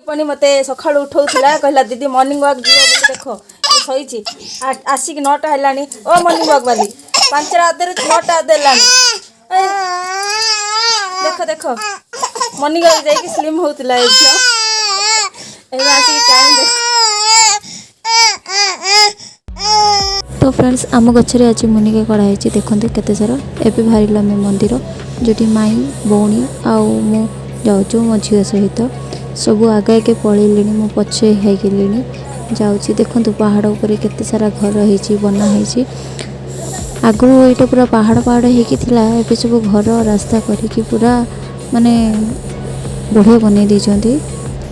रुक्मणी मत सका उठाऊला कहला दीदी मॉर्निंग वॉक जीव बोली देख शोची आसिक 9टा है ओ मॉर्निंग वॉक वाली 5टा अधे 9टा अधे देख देख मॉर्निंग वॉक जाइए स्लिम होता है झील आसिक टाइम देख। तो फ्रेंड्स आम गचर आज मुनिका कड़ाई देखते केते सारा एवं बाहर आम मंदिर जो माई भौणी आउ जाऊँ मो झील सहित सब आगे आगे पलैले मो पछे होगी जाऊँगी देखो पहाड़ उपर केते सारा घर हो बना हो आगु ये पूरा पहाड़ पहाड़ होती सब घर रास्ता करके पूरा माने बढ़िया बनई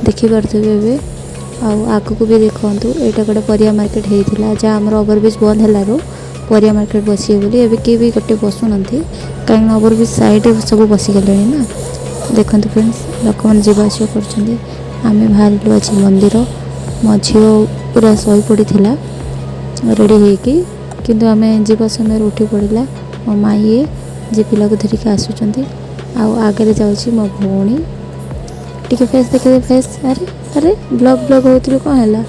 देखिपे आगक भी देखूँ यहाँ गोटे परिया मार्केट होता जहाँ आम ओवरब्रिज बंद है परिया मार्केट बसिए बोली एवं किए भी गोटे बसुना कहीं ओवरब्रिज साइड सब बसीगले ना देखते फ्रेंड्स लोक मैंने जावास करें बाहर आज मंदिर मो झील पूरा शई पड़ा रेडी होगी किंतु आम जावा समय उठी पड़ा मो माई जे पिला को धरिकी आसुँच आगे जाऊँगी मो भौणी टी फेस देखिए फेस अरे अरे ब्लॉग ब्लॉग होती कौन है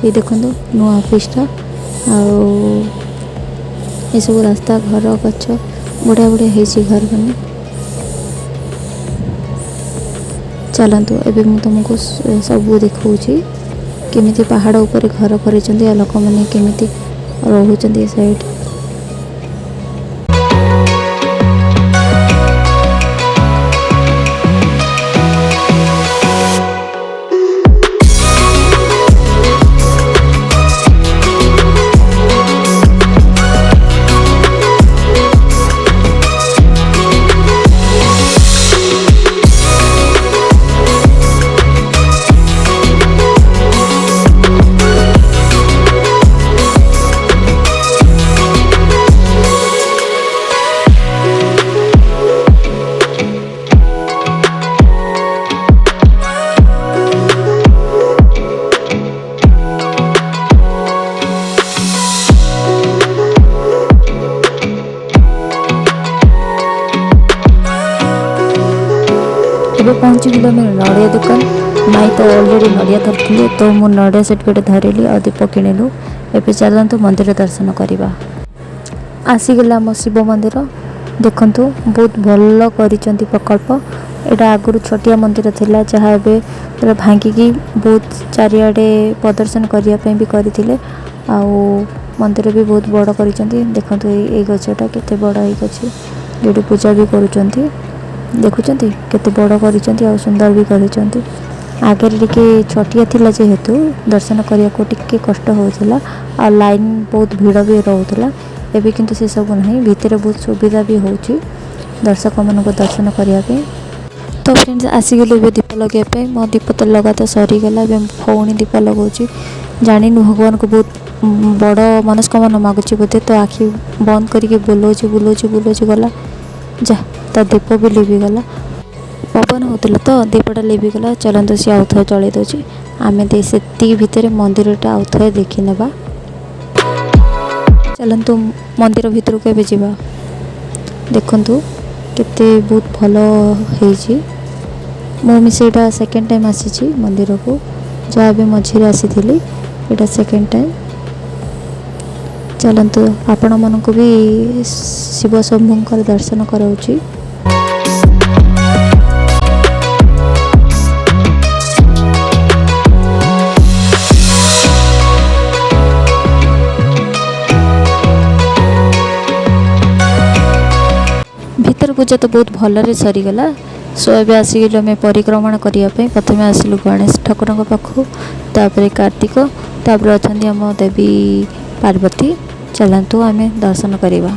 ये देखो नुआ ऑफिसटा ये सब रास्ता घर गच बढ़िया बढ़िया होती घर बने चलतु एवं मुझे तुमको सब देखा केमी पहाड़ उपर घर कर लोक मैंने केमी रोचे साइड पहुँची गल मेरे नड़िया दुकान माई तो ऑलरेडी नड़िया धरती तो मु नड़िया सेट गोटे धरली और दीप किणिलु एवं चलतु मंदिर दर्शन करवा आसीगला आम शिव मंदिर देखु बहुत भल कर प्रकल्प यहाँ आगुरी छोटिया मंदिर थिला जहाँ एवं पूरा भांगिकी बहुत चारिआडे प्रदर्शन करने भी करते मंदिर भी बहुत बड़ कर देखो ये गछटा केते बड़ होगी जो पूजा भी करुँच देखुंत केते बड़ कर सुंदर भी कर आगे टिके छोटिया थिला जेहेतु दर्शन करने को टिके कष्ट होता आ लाइन बहुत भीड़ भी रोला एवं किंतु से सब नहीं भितर बहुत सुविधा भी होची दर्शक मान को दर्शन करने तो फ्रेंड्स आसीगलु ए दीप लगे मो दीप तो लगा तो सरीगला भौणी दीप लगाऊँ जानी भगवान को बहुत बड़ मनस्कामना मागुची बोधे तो आखि बंद करके बुलाऊँ बुलाऊँ बुलाऊँ गला जा तो दीप भी लिभिगला पवन होता तो दीपटा लिभिगला चलते सी आउ थे चल दूसरी आम से भितर मंदिरटा आउ थे देखी नेबा चलतु मंदिर भितर को भी जावा देखु केते बहुत भल हो मो मिसेटा सेकेंड टाइम आसी मंदिर को जहाँ भी मझे आसी यहाँ सेकेंड टाइम चलतु आपण मानक भी शिव शंभुंकर दर्शन कराऊँगी भीतर पूजा तो बहुत भलरे सरीगला सो ए आसिक आम परिक्रमण करने प्रथम आसलु गणेश ठाकुर पाखु तापर कार्तिक तापर अच्छा आम देवी पार्वती चलतु आम दर्शन करवा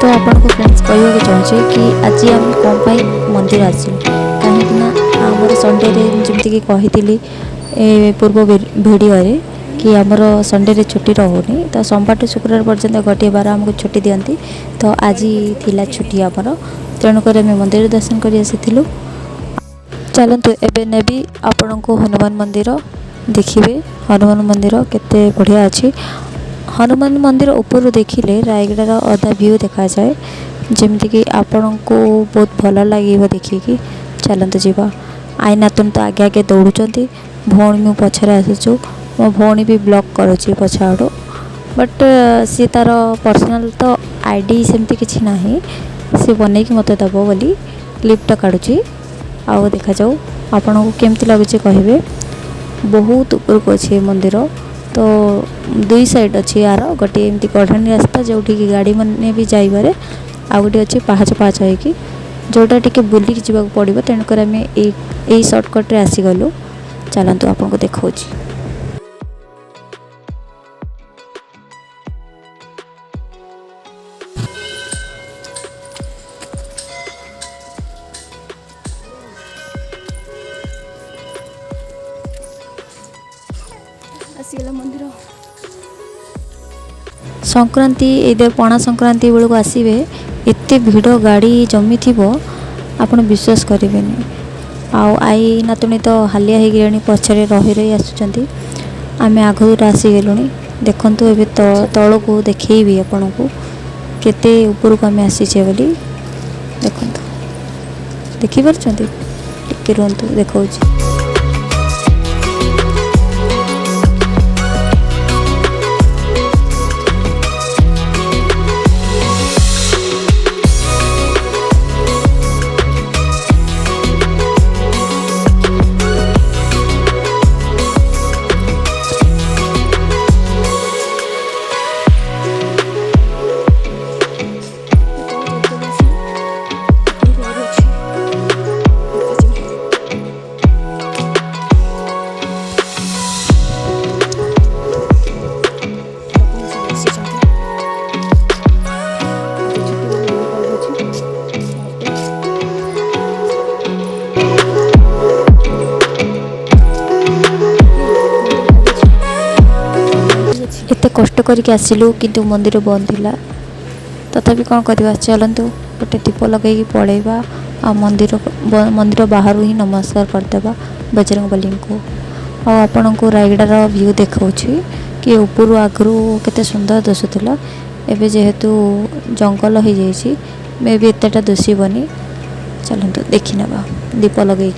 तो आपन को फ्रेंड्स कहवाक चाहूँचे कि आज आम कौन मंदिर आसू कहीं आमर संडे जमीक कही पूर्व भिडियो कि आमर संडे छुट्टी रोनी तो सोमवार टू शुक्रवार पर्यटन गोटे बार आमको छुट्टी दिखती तो आज थिला छुट्टी आमर तेणुक मंदिर दर्शन कर आसीलु। चलतु एबे नेबी आपण को हनुमान मंदिर देखिए। हनुमान मंदिर केते बढ़िया अच्छी। हनुमान मंदिर ऊपर देखिले रायगढ़ अधा व्यू देखा जाए जमीक आपण को बहुत भल लगे देखिकी। चलतु जीवा आई नातुन तो आगे आगे दौड़ुंट भौणी मु पछरे आसुचु मो भौणी भी ब्लॉक करुच्ची पछाड़ू बट सी तार पर्सनल तो आईडी सेमती किसी ना सी बनईकि मत दब बोली क्लिपटा काढ़ुची आउ देखा जाऊ आपण को केमती लगुच कहे। बहुत उपरको अच्छे मंदिर तो दुई साइड अच्छी यार गोटे एमती कढ़ाणी रास्ता जो गाड़ी मैंने भी जाइबारे आ गोटे अच्छे पाहाच पाहाच होगी जोटा टी बुलिक जावाक पड़ो तेणुक आम यही सर्टकट्रे आसीगलु। चलतु आपको देखा आसीगला मंदिर। संक्रांति ये पणा संक्रांति बेलू आसवे एत भिड़ गाड़ी जमी थी आप विश्वास करेंगे। आई नातुणी तो हालिया हो गले पछरे रही रही आसुँच आम आगुरी आसीगलु। देखु ए तल को देखी आपण को केते ऊपर को आम आसीचे बोली देखु देखिपार टिके रुहतु देखा। एत कष्ट करके आसिलु किंतु मंदिर बंद थिला तथापि कौन करवा। चलतु गोटे दीप लगे पड़ेगा आ मंदिर बाहर ही नमस्कार करदेवा बजरंगबली को। आपण को रायगढ़ व्यू देखा कि ऊपर आगु केते सुंदर दिशुला एवं जेहेतु जंगल हो जाइए मे भी एतटा दिशबनी। चलतु देखी नवा दीप लगे।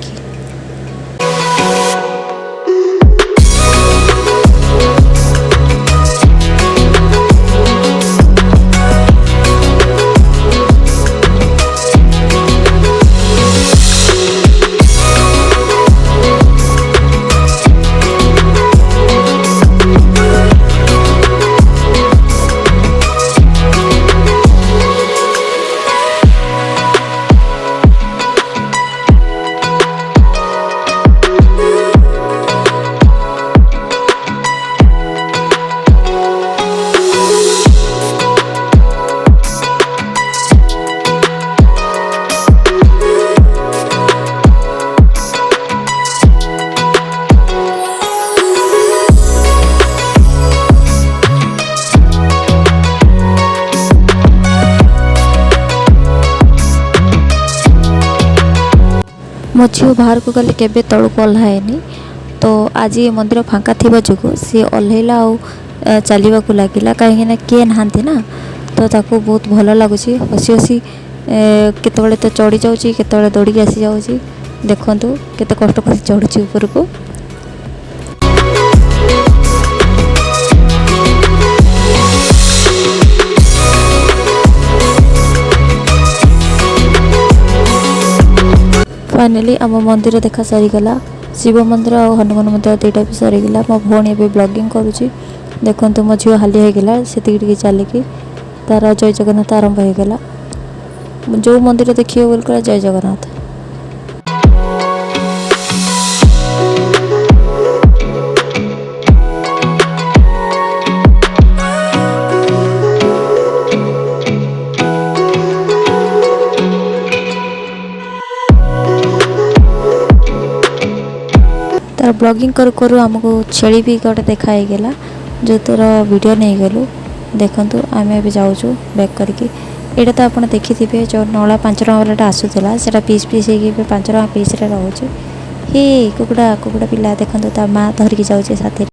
मो झील बाहर को गले केबे तलू को ओह्लाएनी तो आज ये मंदिर फांका थी जो सी ओह्लैला चलने को लगिला कहीं किए नहांती ना तो ताको बहुत भल लगुच हसी हसी केतबेले तो चढ़ी जाऊँगी केतबेले दौड़ी आसी जाऊँगी। देखु केते कष्ट कर चढ़ुची ऊपर को। फाइनाली आम मंदिर देखा सरीगला शिव मंदिर और हनुमान मंदिर दुईटा भी सरीगला। मो भौणी ए ब्लॉगिंग करुँची देखते मो झील हालिया होगला से चलिकी तार जय जगन्नाथ आरंभ होगला। जो मंदिर देखिए बोल जय जगन्नाथ। ବ୍ଲଗିଂ କରୁ କରୁ ଆମକୁ ଛେଳି ବି ଗୋଟେ ଦେଖା ହେଇଗଲା ଯେଉଁଥିର ଭିଡ଼ିଓ ନେଇଗଲୁ। ଦେଖନ୍ତୁ ଆମେ ଏବେ ଯାଉଛୁ ବ୍ୟାକ୍ କରିକି। ଏଇଟା ତ ଆପଣ ଦେଖିଥିବେ ଯେଉଁ ନଳା 5 ଟଙ୍କା ବାଲାଟା ଆସୁଥିଲା ସେଇଟା ପିସ୍ ହେଇକି ଏବେ 5 ଟଙ୍କା ପିସ୍ରେ ରହୁଛି। କୁକୁଡ଼ା ପିଲା ଦେଖନ୍ତୁ ତା ମାଆ ଧରିକି ଯାଉଛି ସାଥିରେ।